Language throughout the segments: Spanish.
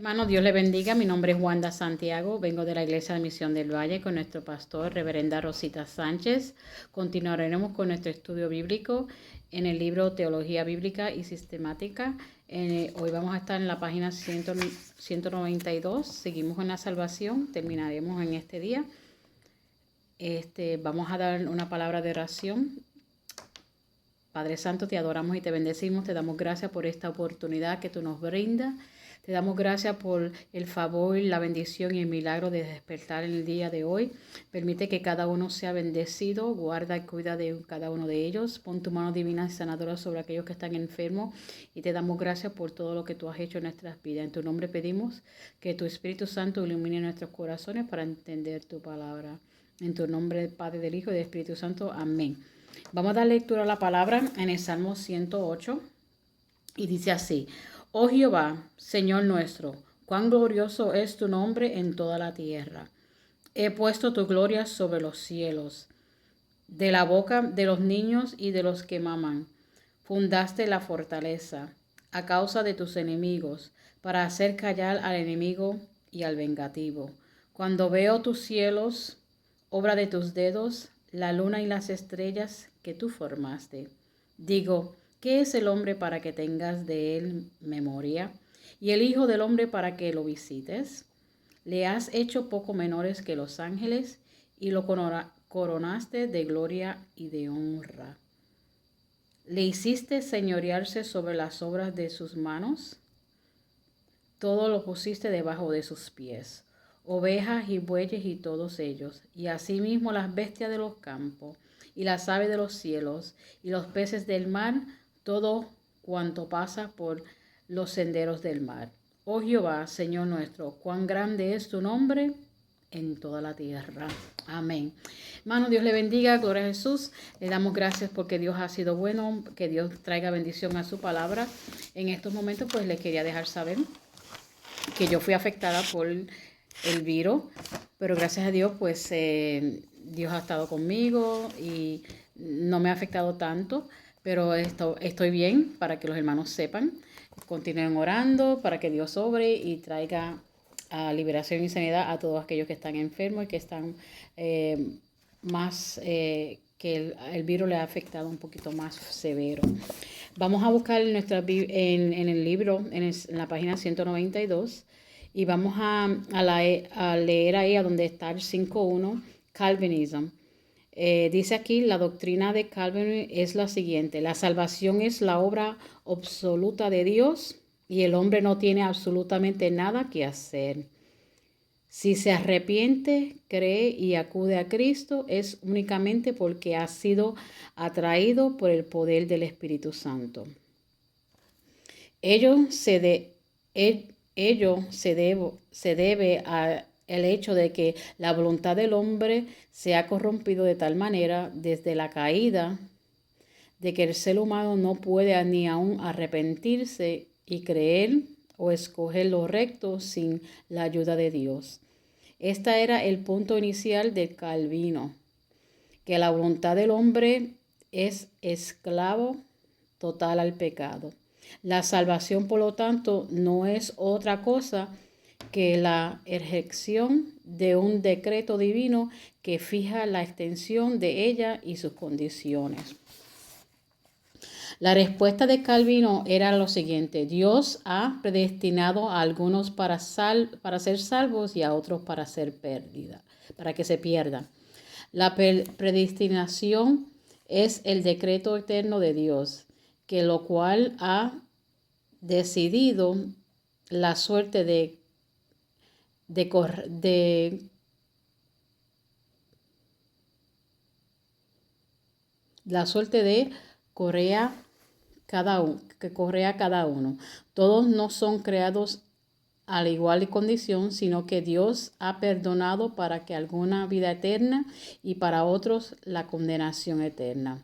Hermano, Dios le bendiga. Mi nombre es Wanda Santiago. Vengo de la Iglesia de Misión del Valle con nuestro pastor, Reverenda Rosita Sánchez. Continuaremos con nuestro estudio bíblico en el libro Teología Bíblica y Sistemática. Hoy vamos a estar en la página 192. Seguimos en la salvación. Terminaremos en este día. Vamos a dar una palabra de oración. Padre Santo, te adoramos y te bendecimos. Te damos gracias por esta oportunidad que tú nos brindas. Te damos gracias por el favor, la bendición y el milagro de despertar en el día de hoy. Permite que cada uno sea bendecido. Guarda y cuida de cada uno de ellos. Pon tu mano divina y sanadora sobre aquellos que están enfermos. Y te damos gracias por todo lo que tú has hecho en nuestras vidas. En tu nombre pedimos que tu Espíritu Santo ilumine nuestros corazones para entender tu palabra. En tu nombre, del Padre, del Hijo y del Espíritu Santo. Amén. Vamos a dar lectura a la palabra en el Salmo 108. Y dice así: Oh Jehová, Señor nuestro, cuán glorioso es tu nombre en toda la tierra. He puesto tu gloria sobre los cielos. De la boca de los niños y de los que maman, fundaste la fortaleza a causa de tus enemigos, para hacer callar al enemigo y al vengativo. Cuando veo tus cielos, obra de tus dedos, la luna y las estrellas que tú formaste, digo, ¿qué es el hombre para que tengas de él memoria? Y el hijo del hombre para que lo visites. Le has hecho poco menores que los ángeles y lo coronaste de gloria y de honra. Le hiciste señorearse sobre las obras de sus manos. Todo lo pusiste debajo de sus pies. Ovejas y bueyes y todos ellos, y asimismo las bestias de los campos, y las aves de los cielos, y los peces del mar, todo cuanto pasa por los senderos del mar. Oh Jehová, Señor nuestro, cuán grande es tu nombre en toda la tierra. Amén. Hermano, Dios le bendiga, gloria a Jesús. Le damos gracias porque Dios ha sido bueno, que Dios traiga bendición a su palabra. En estos momentos, pues les quería dejar saber que yo fui afectada por el virus, pero gracias a Dios, pues Dios ha estado conmigo y no me ha afectado tanto, pero estoy bien para que los hermanos sepan. Continúen orando para que Dios obre y traiga liberación y sanidad a todos aquellos que están enfermos y que están que el virus le ha afectado un poquito más severo. Vamos a buscar en el libro, en la página 192, y vamos a leer ahí a donde está el 5.1, Calvinism. Dice aquí, la doctrina de Calvin es la siguiente: la salvación es la obra absoluta de Dios y el hombre no tiene absolutamente nada que hacer. Si se arrepiente, cree y acude a Cristo, es únicamente porque ha sido atraído por el poder del Espíritu Santo. Ello se debe al hecho de que la voluntad del hombre se ha corrompido de tal manera desde la caída de que el ser humano no puede ni aún arrepentirse y creer o escoger lo recto sin la ayuda de Dios. Este era el punto inicial de Calvino, que la voluntad del hombre es esclavo total al pecado. La salvación, por lo tanto, no es otra cosa que la ejecución de un decreto divino que fija la extensión de ella y sus condiciones. La respuesta de Calvino era lo siguiente: Dios ha predestinado a algunos para ser salvos y a otros para que se pierdan. La predestinación es el decreto eterno de Dios, que lo cual ha decidido la suerte de Correa cada uno. Todos no son creados a la igual condición, sino que Dios ha perdonado para que alguna vida eterna y para otros la condenación eterna.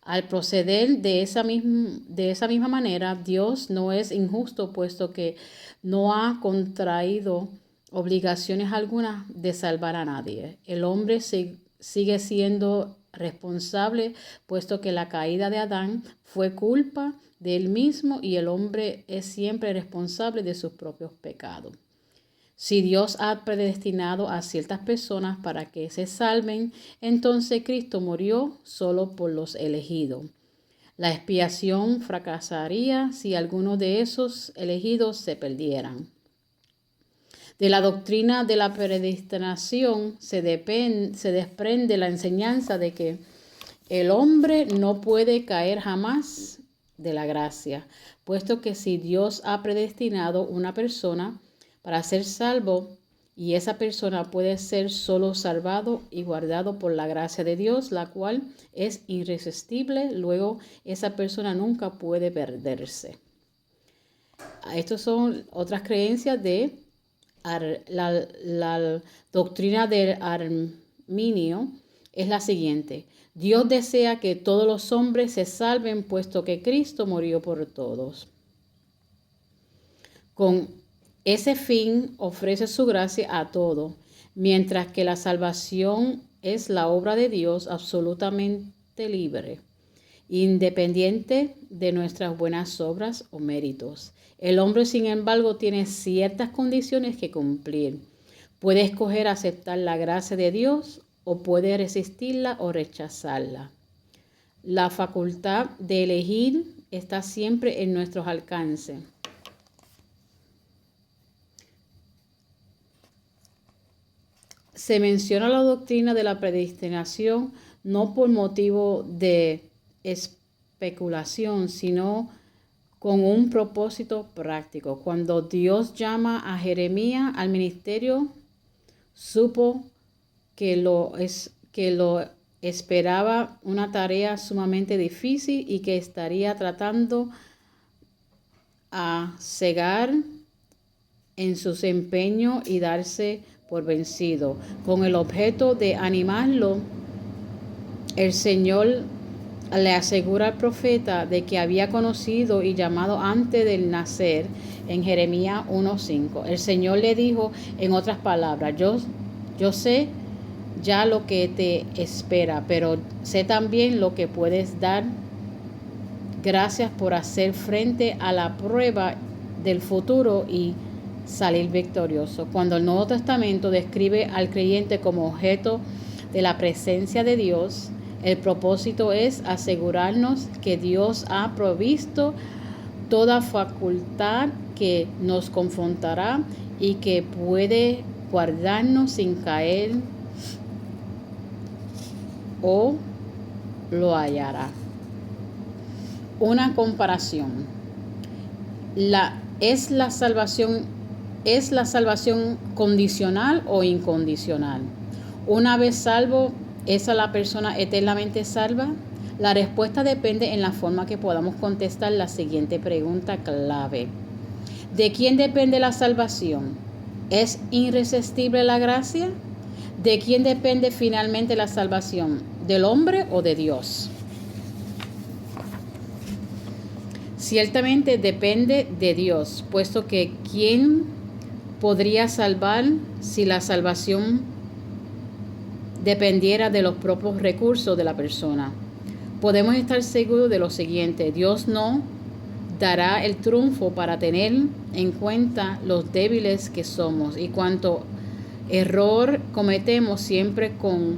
Al proceder de esa misma manera, Dios no es injusto, puesto que no ha contraído obligaciones algunas de salvar a nadie. El hombre sigue siendo responsable, puesto que la caída de Adán fue culpa de él mismo y el hombre es siempre responsable de sus propios pecados. Si Dios ha predestinado a ciertas personas para que se salven, entonces Cristo murió solo por los elegidos. La expiación fracasaría si alguno de esos elegidos se perdieran. De la doctrina de la predestinación se desprende la enseñanza de que el hombre no puede caer jamás de la gracia, puesto que si Dios ha predestinado una persona para ser salvo, y esa persona puede ser solo salvado y guardado por la gracia de Dios, la cual es irresistible, luego esa persona nunca puede perderse. Estas son otras creencias de la doctrina del Arminio. Es la siguiente: Dios desea que todos los hombres se salven, puesto que Cristo murió por todos. Con ese fin ofrece su gracia a todos, mientras que la salvación es la obra de Dios absolutamente libre, independiente de nuestras buenas obras o méritos. El hombre, sin embargo, tiene ciertas condiciones que cumplir. Puede escoger aceptar la gracia de Dios o puede resistirla o rechazarla. La facultad de elegir está siempre en nuestros alcances. Se menciona la doctrina de la predestinación no por motivo de especulación, sino con un propósito práctico. Cuando Dios llama a Jeremías al ministerio, supo que lo esperaba una tarea sumamente difícil y que estaría tratando a cegar en sus empeños y darse por vencido. Con el objeto de animarlo, el Señor le asegura al profeta de que había conocido y llamado antes del nacer en Jeremías 1:5. El Señor le dijo, en otras palabras, yo sé ya lo que te espera, pero sé también lo que puedes dar. Gracias por hacer frente a la prueba del futuro y salir victorioso. Cuando el Nuevo Testamento describe al creyente como objeto de la presencia de Dios, el propósito es asegurarnos que Dios ha provisto toda facultad que nos confrontará y que puede guardarnos sin caer o lo hallará. Una comparación. ¿Es la salvación condicional o incondicional? Una vez salvo, ¿es a la persona eternamente salva? La respuesta depende en la forma que podamos contestar la siguiente pregunta clave. ¿De quién depende la salvación? ¿Es irresistible la gracia? ¿De quién depende finalmente la salvación? ¿Del hombre o de Dios? Ciertamente depende de Dios, puesto que ¿quién podría salvar si la salvación dependiera de los propios recursos de la persona? Podemos estar seguros de lo siguiente: Dios no dará el triunfo para tener en cuenta los débiles que somos y cuánto error cometemos. Siempre con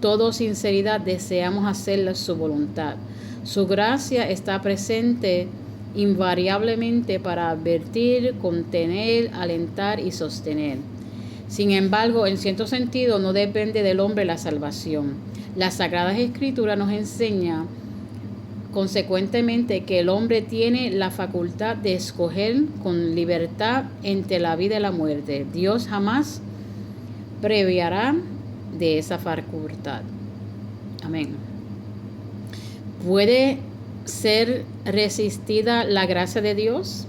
toda sinceridad deseamos hacer su voluntad. Su gracia está presente invariablemente para advertir, contener, alentar y sostener. Sin embargo, en cierto sentido, no depende del hombre la salvación. Las Sagradas Escrituras nos enseña consecuentemente que el hombre tiene la facultad de escoger con libertad entre la vida y la muerte. Dios jamás previará de esa facultad. Amén. ¿Puede ser resistida la gracia de Dios?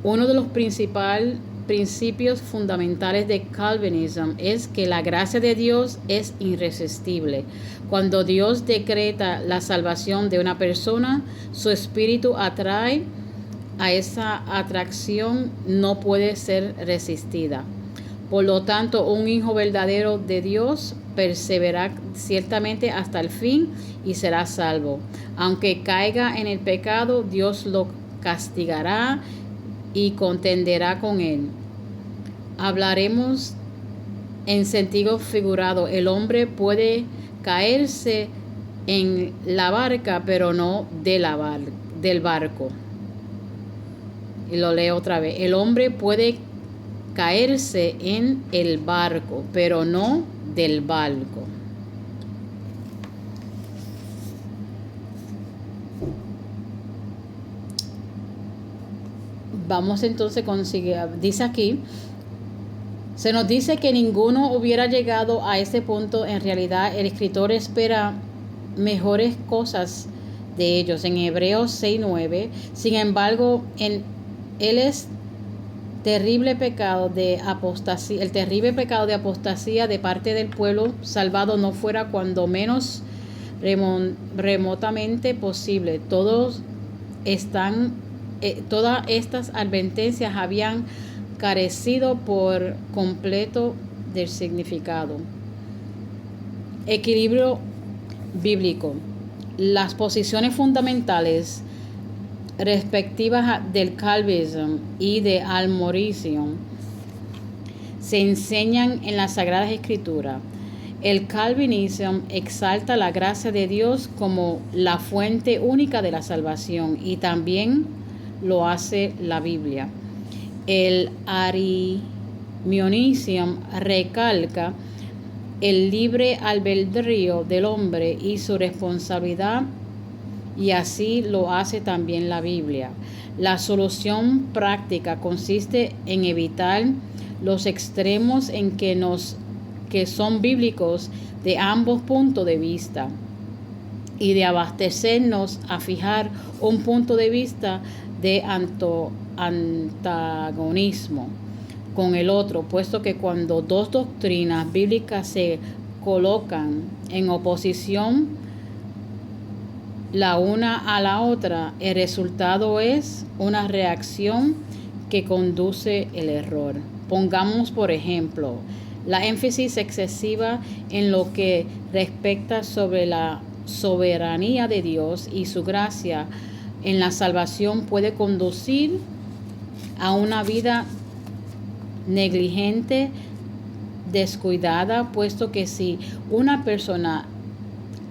Uno de los principios fundamentales de Calvinismo es que la gracia de Dios es irresistible. Cuando Dios decreta la salvación de una persona, su espíritu atrae a esa atracción, no puede ser resistida. Por lo tanto, un hijo verdadero de Dios perseverar ciertamente hasta el fin y será salvo. Aunque caiga en el pecado, Dios lo castigará y contenderá con él. Hablaremos en sentido figurado. El hombre puede caerse en la barca, pero no del barco. Y lo leo otra vez. El hombre puede caerse en el barco, pero no del barco. Vamos entonces con, dice aquí, se nos dice que ninguno hubiera llegado a ese punto. En realidad, el escritor espera mejores cosas de ellos. En Hebreos 6:9, sin embargo, él es terrible pecado de apostasía, el terrible pecado de apostasía de parte del pueblo salvado no fuera cuando menos remotamente posible. Todas estas advertencias habían carecido por completo del significado. Equilibrio bíblico. Las posiciones fundamentales respectivas del calvinismo y de almorismo se enseñan en las Sagradas Escrituras. El calvinismo exalta la gracia de Dios como la fuente única de la salvación, y también lo hace la Biblia. El arminianismo recalca el libre albedrío del hombre y su responsabilidad, y así lo hace también la Biblia. La solución práctica consiste en evitar los extremos que son bíblicos de ambos puntos de vista, y de abastecernos a fijar un punto de vista de antagonismo con el otro, puesto que cuando dos doctrinas bíblicas se colocan en oposición la una a la otra, el resultado es una reacción que conduce al error. Pongamos, por ejemplo, la énfasis excesiva en lo que respecta sobre la soberanía de Dios y su gracia en la salvación puede conducir a una vida negligente, descuidada, puesto que si una persona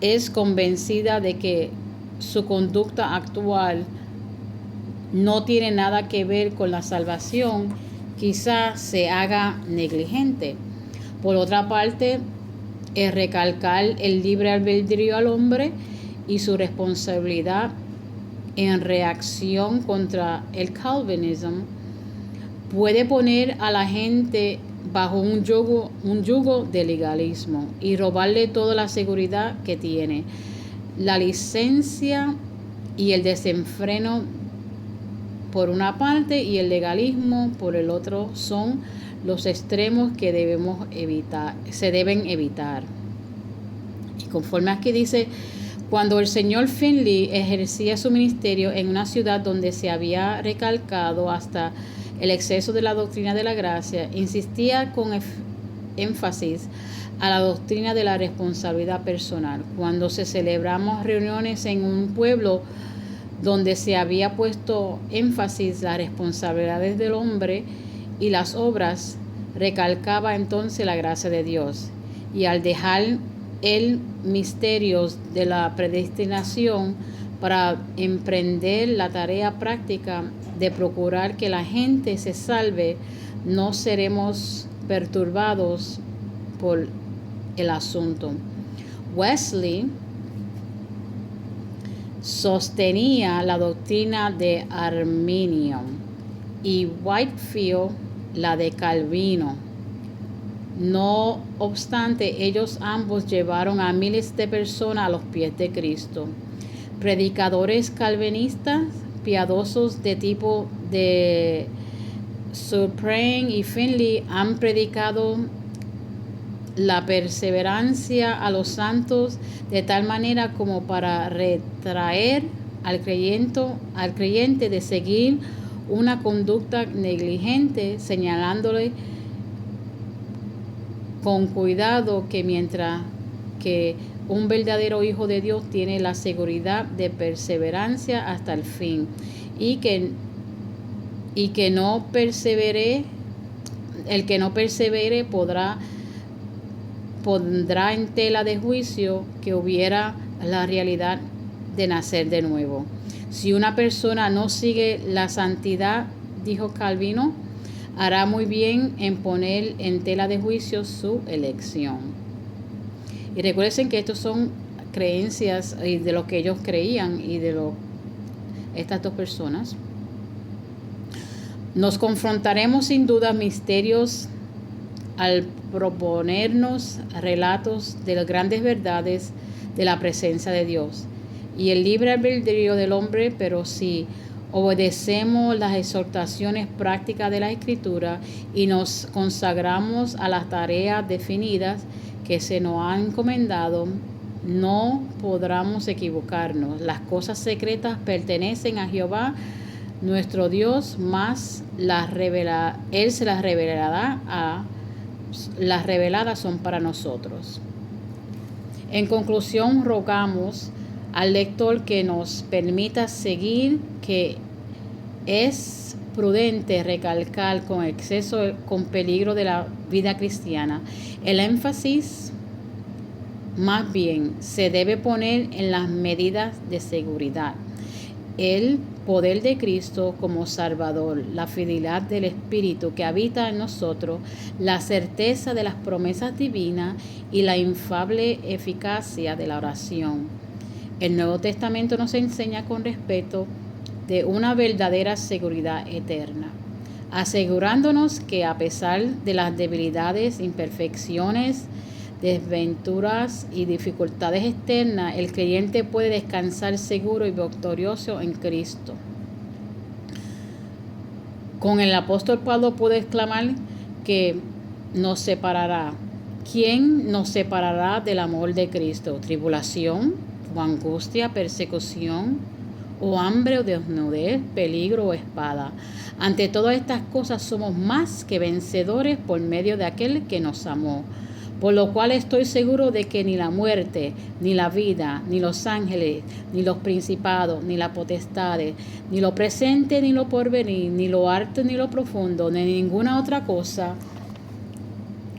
es convencida de que su conducta actual no tiene nada que ver con la salvación, quizás se haga negligente. Por otra parte, el recalcar el libre albedrío al hombre y su responsabilidad en reacción contra el calvinismo puede poner a la gente bajo un yugo de legalismo y robarle toda la seguridad que tiene. La licencia y el desenfreno por una parte y el legalismo por el otro son los extremos que se deben evitar. Y conforme aquí dice, cuando el señor Finley ejercía su ministerio en una ciudad donde se había recalcado hasta el exceso de la doctrina de la gracia, insistía con énfasis a la doctrina de la responsabilidad personal. Cuando se celebramos reuniones en un pueblo donde se había puesto énfasis las responsabilidades del hombre y las obras, recalcaba entonces la gracia de Dios. Y al dejar el misterio de la predestinación para emprender la tarea práctica de procurar que la gente se salve, no seremos perturbados por el asunto. Wesley sostenía la doctrina de Arminio y Whitefield la de Calvino. No obstante, ellos ambos llevaron a miles de personas a los pies de Cristo. Predicadores calvinistas piadosos de tipo de Surpren y Finley han predicado la perseverancia a los santos de tal manera como para retraer al creyente de seguir una conducta negligente, señalándole con cuidado que mientras que un verdadero hijo de Dios tiene la seguridad de perseverancia hasta el fin y que no persevere, el que no persevere pondrá en tela de juicio que hubiera la realidad de nacer de nuevo. Si una persona no sigue la santidad, dijo Calvino, hará muy bien en poner en tela de juicio su elección. Y recuerden que estos son creencias de lo que ellos creían y de estas dos personas. Nos confrontaremos sin duda misterios al proponernos relatos de las grandes verdades de la presencia de Dios y el libre albedrío del hombre, pero si obedecemos las exhortaciones prácticas de la Escritura y nos consagramos a las tareas definidas que se nos han encomendado, no podremos equivocarnos. Las cosas secretas pertenecen a Jehová, nuestro Dios, más Él se las revelará las reveladas son para nosotros. En conclusión, rogamos al lector que nos permita seguir que es prudente recalcar con exceso, con peligro de la vida cristiana. El énfasis más bien se debe poner en las medidas de seguridad, el poder de Cristo como Salvador, la fidelidad del Espíritu que habita en nosotros, la certeza de las promesas divinas y la infalible eficacia de la oración. El Nuevo Testamento nos enseña con respeto de una verdadera seguridad eterna, asegurándonos que a pesar de las debilidades, imperfecciones, desventuras y dificultades externas, el creyente puede descansar seguro y victorioso en Cristo. Con el apóstol Pablo puede exclamar que nos separará. ¿Quién nos separará del amor de Cristo? ¿Tribulación, o angustia, persecución, o hambre, o desnudez, peligro o espada? Ante todas estas cosas somos más que vencedores por medio de aquel que nos amó. Por lo cual estoy seguro de que ni la muerte, ni la vida, ni los ángeles, ni los principados, ni las potestades, ni lo presente, ni lo porvenir, ni lo alto, ni lo profundo, ni ninguna otra cosa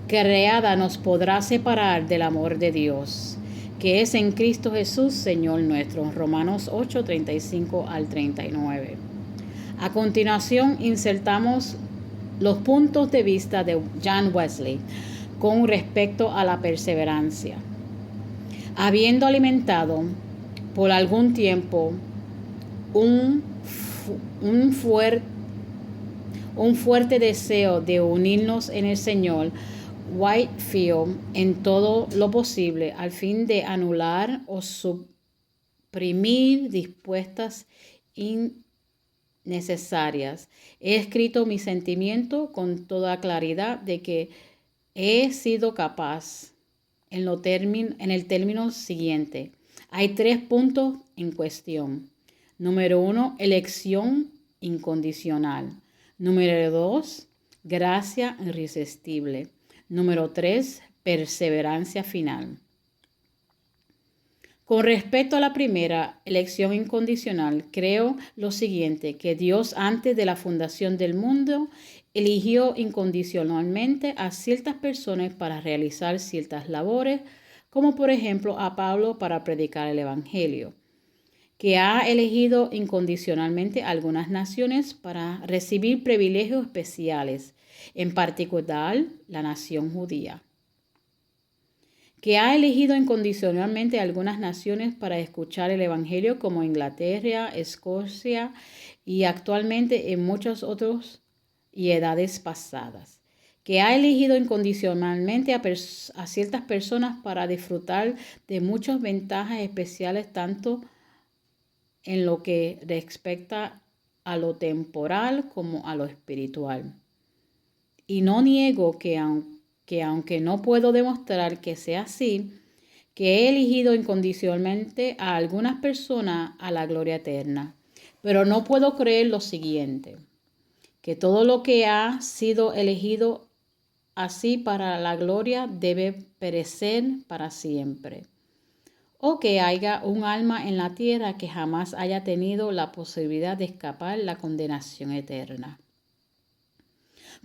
creada nos podrá separar del amor de Dios, que es en Cristo Jesús, Señor nuestro. Romanos 8, 35 al 39. A continuación, insertamos los puntos de vista de John Wesley con respecto a la perseverancia. Habiendo alimentado por algún tiempo un fuerte deseo de unirnos en el Señor, Whitefield en todo lo posible al fin de anular o suprimir dispuestas innecesarias. He escrito mi sentimiento con toda claridad de que he sido capaz en el término siguiente. Hay 3 puntos en cuestión. Número 1, elección incondicional. Número 2, gracia irresistible. Número 3, perseverancia final. Con respecto a la primera, elección incondicional, creo lo siguiente, que Dios antes de la fundación del mundo eligió incondicionalmente a ciertas personas para realizar ciertas labores, como por ejemplo a Pablo para predicar el Evangelio, que ha elegido incondicionalmente a algunas naciones para recibir privilegios especiales, en particular la nación judía, que ha elegido incondicionalmente a algunas naciones para escuchar el Evangelio como Inglaterra, Escocia y actualmente en muchos otros y edades pasadas, que ha elegido incondicionalmente a ciertas personas para disfrutar de muchas ventajas especiales tanto en lo que respecta a lo temporal como a lo espiritual. Y no niego que aunque no puedo demostrar que sea así, que he elegido incondicionalmente a algunas personas a la gloria eterna. Pero no puedo creer lo siguiente, que todo lo que ha sido elegido así para la gloria debe perecer para siempre. O que haya un alma en la tierra que jamás haya tenido la posibilidad de escapar la condenación eterna.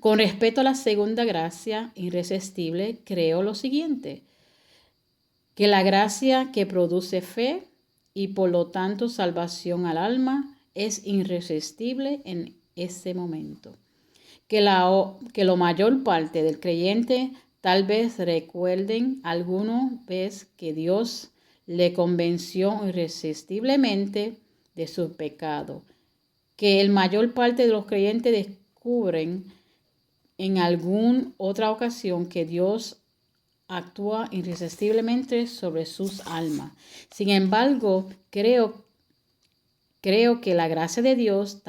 Con respecto a la segunda gracia irresistible, creo lo siguiente, que la gracia que produce fe y por lo tanto salvación al alma es irresistible en ese momento. Que la mayor parte del creyente tal vez recuerden alguna vez que Dios le convenció irresistiblemente de su pecado. Que la mayor parte de los creyentes descubren en alguna otra ocasión que Dios actúa irresistiblemente sobre sus almas. Sin embargo, creo que la gracia de Dios,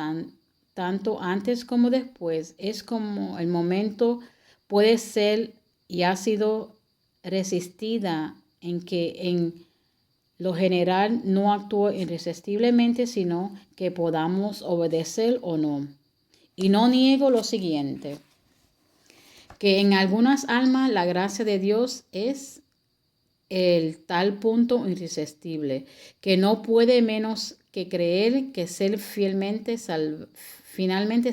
tanto antes como después, es como el momento puede ser y ha sido resistida en que en lo general no actúa irresistiblemente, sino que podamos obedecer o no. Y no niego lo siguiente, que en algunas almas la gracia de Dios es el tal punto irresistible, que no puede menos que creer que ser finalmente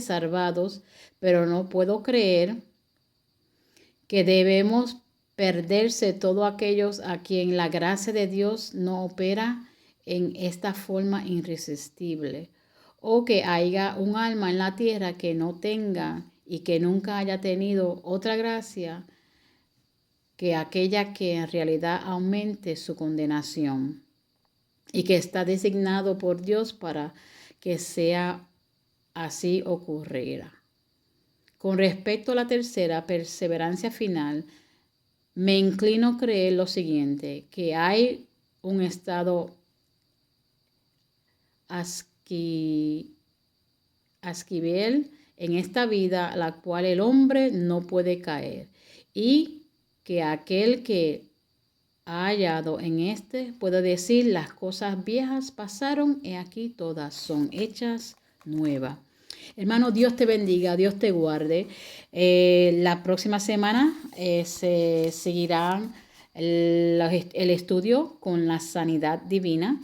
salvados, pero no puedo creer que debemos perderse todos aquellos a quien la gracia de Dios no opera en esta forma irresistible, o que haya un alma en la tierra que no tenga y que nunca haya tenido otra gracia que aquella que en realidad aumente su condenación y que está designado por Dios para que sea así ocurriera. Con respecto a la tercera, perseverancia final, me inclino a creer lo siguiente, que hay un estado asquivel en esta vida, la cual el hombre no puede caer, y que aquel que ha hallado en este puede decir: las cosas viejas pasaron, y aquí todas son hechas nuevas. Hermano, Dios te bendiga, Dios te guarde. La próxima semana se seguirá el estudio con la sanidad divina,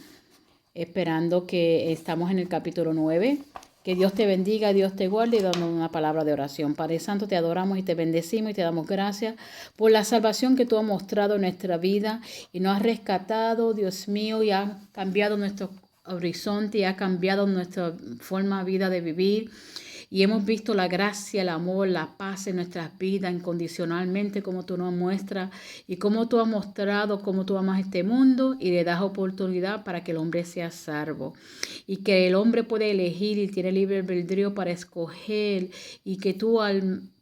esperando que estamos en el capítulo 9. Que Dios te bendiga, Dios te guarde, y dando una palabra de oración. Padre Santo, te adoramos y te bendecimos y te damos gracias por la salvación que tú has mostrado en nuestra vida y nos has rescatado, Dios mío, y has cambiado nuestro horizonte y has cambiado nuestra forma de vida de vivir. Y hemos visto la gracia, el amor, la paz en nuestras vidas incondicionalmente, como tú nos muestras y como tú has mostrado cómo tú amas este mundo y le das oportunidad para que el hombre sea salvo. Y que el hombre puede elegir y tiene libre albedrío para escoger, y que tú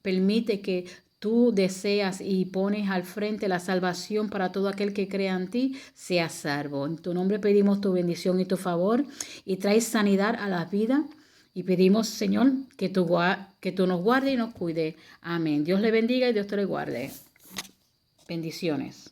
permite que tú deseas y pones al frente la salvación para todo aquel que crea en ti, sea salvo. En tu nombre pedimos tu bendición y tu favor y traes sanidad a la vida. Y pedimos, Señor, que tú nos guardes y nos cuides. Amén. Dios le bendiga y Dios te le guarde. Bendiciones.